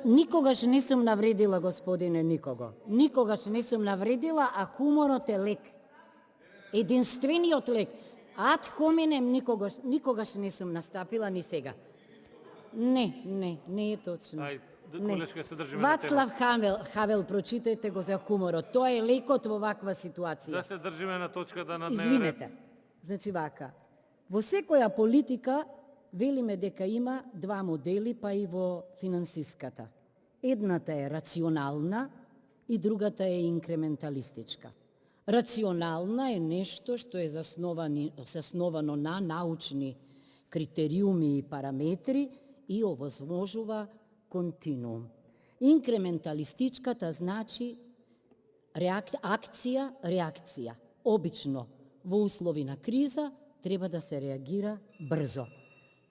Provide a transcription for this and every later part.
Никогаш не сум навредила, господине, никого. Никогаш не сум навредила, а хуморот е лек. Единствениот лек. Ад хоминем никогаш не сум настапила ни сега. Не е точно. Ај, колешка се држиме на Вацлав Хавел, прочитајте го за хуморот. Тоа е лекот во ваква ситуација. Да се држиме на точката на дневен ред. Извинете. Значи вака. Во секоја политика велиме дека има два модели, па и во финансиската. Едната е рационална и другата е инкременталистичка. Рационална е нешто што е засновано на научни критериуми и параметри и овозможува континуум. Инкременталистичката значи акција, реакција. Обично во услови на криза треба да се реагира брзо.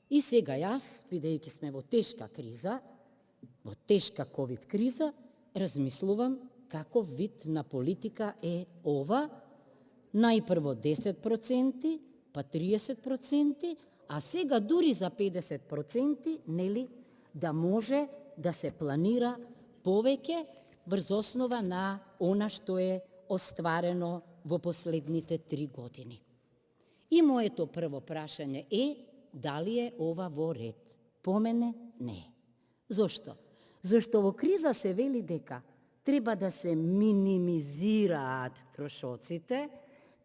И сега јас, бидејќи сме во тешка криза, во тешка ковид криза, размислувам каков вид на политика е ова, најпрво 10%, па 30%, а сега дури за 50%, нели, да може да се планира повеќе врз основа на она што е остварено во последните 3 години. И моето прво прашање е дали е ова во ред. По мене не. Зошто? Зашто во криза се вели дека треба да се минимизираат трошоците,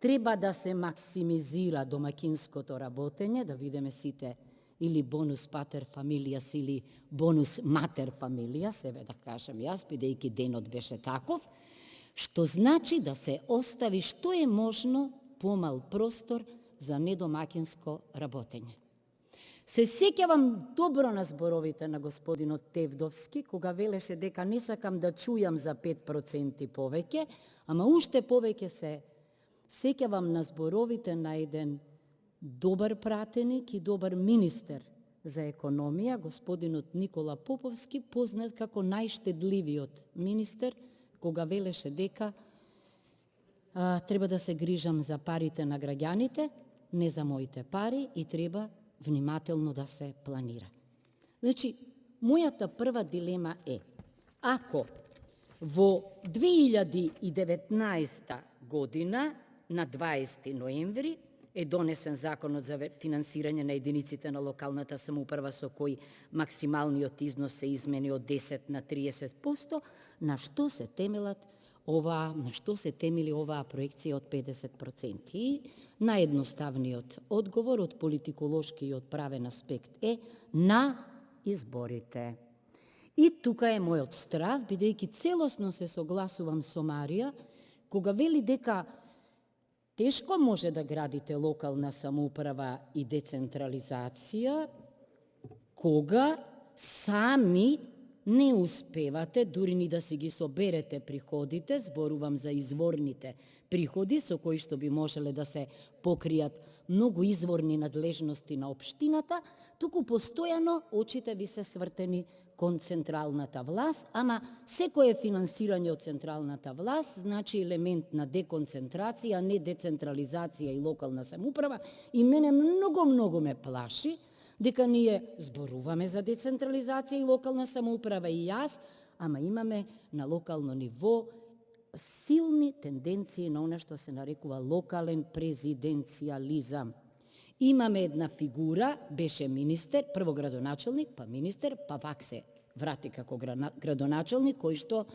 треба да се максимизира домакинското работење, да видиме сите или бонус патер фамилијас или бонус матер фамилија, себе да кажам јас, бидејќи денот беше таков, што значи да се остави што е можно помал простор за недомакинско работење. Се сеќавам добро на зборовите на господинот Тевдовски, кога велеше дека не сакам да чујам за 5% повеќе, ама уште повеќе се сеќавам на зборовите на еден добар пратеник и добар министер за економија, господинот Никола Поповски, познат како најштедливиот министер, кога велеше дека треба да се грижам за парите на граѓаните, не за моите пари и треба внимателно да се планира. Значи, мојата прва дилема е, ако во 2019 година на 20 ноември е донесен законот за финансирање на единиците на локалната самоуправа со кој максималниот износ се измени од 10 на 30%, на што се темели оваа проекција од 50%? И наједноставниот одговор од политиколошки и од правен аспект е на изборите. И тука е мојот страв, бидејќи целосно се согласувам со Марија, кога вели дека тешко може да градите локална самоуправа и децентрализација, кога сами не успевате дури ни да си ги соберете приходите, зборувам за изворните приходи со кои што би можеле да се покријат многу изворни надлежности на општината, туку постојано очите ви се свртени кон централната власт, ама секое финансирање од централната власт значи елемент на деконцентрација, не децентрализација и локална самоуправа, и мене многу ме плаши дека ние зборуваме за децентрализација и локална самоуправа и јас, ама имаме на локално ниво силни тенденции на она што се нарекува локален президенцијализам. Имаме една фигура, беше министер, прво градоначелник, па министер, па пак се врати како градоначелник, кој што,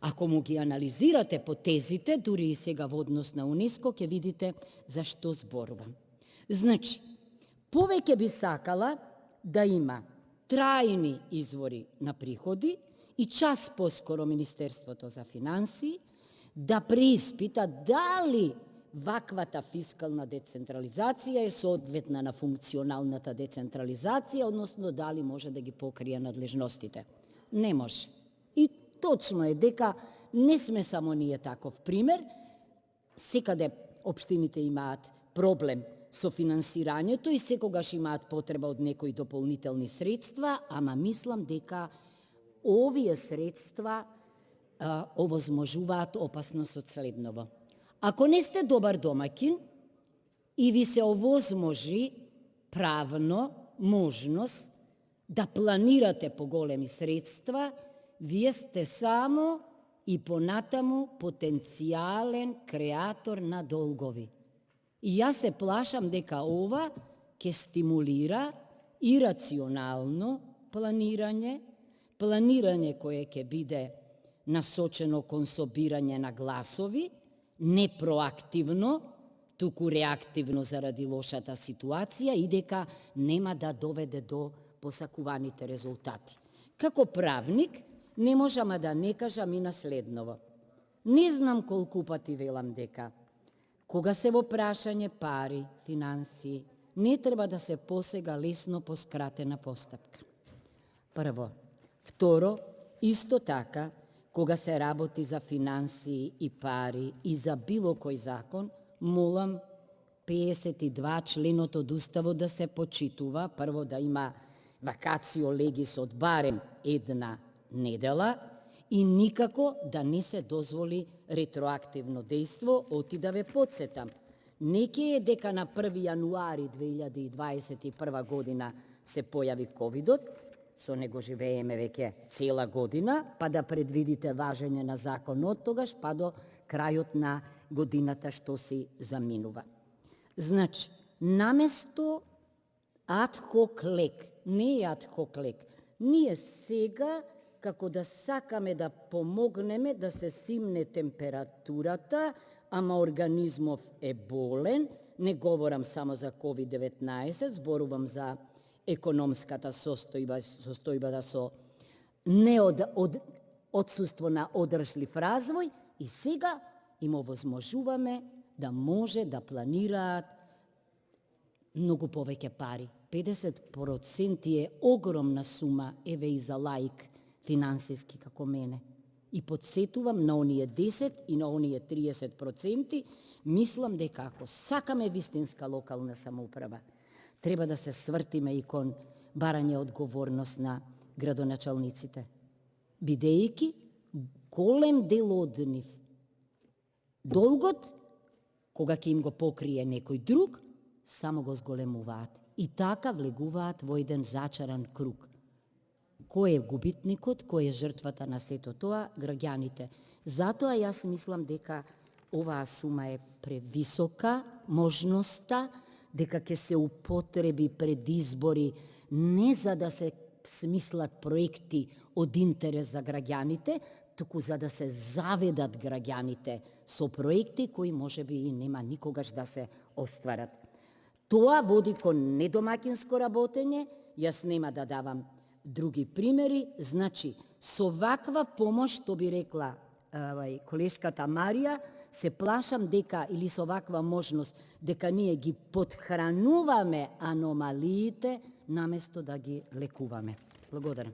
ако му ги анализирате потезите, дури и сега во однос на УНЕСКО, ќе видите за што зборувам. Значи, повеќе би сакала да има трајни извори на приходи и час поскоро Министерството за финансии да преиспита дали ваквата фискална децентрализација е соодветна на функционалната децентрализација, односно дали може да ги покрие надлежностите. Не може. И точно е дека не сме само ние таков пример. Секаде општините имаат проблем со финансирањето и секогаш имаат потреба од некои дополнителни средства, ама мислам дека овие средства овозможуваат опасност од следново. Ако не сте добар домакин и ви се овозможи правно можност да планирате поголеми средства, вие сте само и понатаму потенцијален креатор на долгови. И јас се плашам дека ова ќе стимулира ирационално планирање, планирање кое ќе биде насочено кон собирање на гласови, не проактивно, туку реактивно заради лошата ситуација и дека нема да доведе до посакуваните резултати. Како правник, не можам да не кажам и наследново. Не знам колку пати велам дека кога се во прашање пари, финансии, не треба да се посега лесно по скратена постапка. Прво. Второ, исто така, кога се работи за финансии и пари и за било кој закон, молам 52 членот од Уставот да се почитува, прво да има вакацио легис од барем една недела и никако да не се дозволи ретроактивно дејство. Оти да ве подсетам. Не ке е дека на 1. јануари 2021 година се појави ковидот, со него живееме веќе цела година, па да предвидите важење на закон од тогаш, па до крајот на годината што си заминува. Значи, наместо адхок лек, не е адхок лек, ние сега, како да сакаме да помогнеме да се симне температурата, ама организмов е болен, не говорам само за COVID-19, зборувам за економската состојбата со одсуство на одржлив развој и сега им овозможуваме да може да планираат многу повеќе пари. 50% е огромна сума, еве и за лаик финансиски како мене. И подсетувам на оние 10 и на оние 30%, мислам дека ако сакаме вистинска локална самоуправа, треба да се свртиме и кон барање одговорност на градоначалниците, бидејќи голем дел од нив долгот, кога ќе им го покрие некој друг, само го зголемуваат. И така влегуваат во еден зачаран круг. Кој е губитникот, кој е жртвата на сето тоа? Граѓаните. Затоа јас мислам дека оваа сума е превисока, можноста, дека ќе се употреби пред избори не за да се смислат проекти од интерес за граѓаните, туку за да се заведат граѓаните со проекти кои можеби и нема никогаш да се остварат. Тоа води кон недомаќинско работење, јас нема да давам други примери, значи со ваква помош, што би рекла колешката Марија, се плашам дека, или со ваква можност, дека ние ги подхрануваме аномалиите, наместо да ги лекуваме. Благодарам.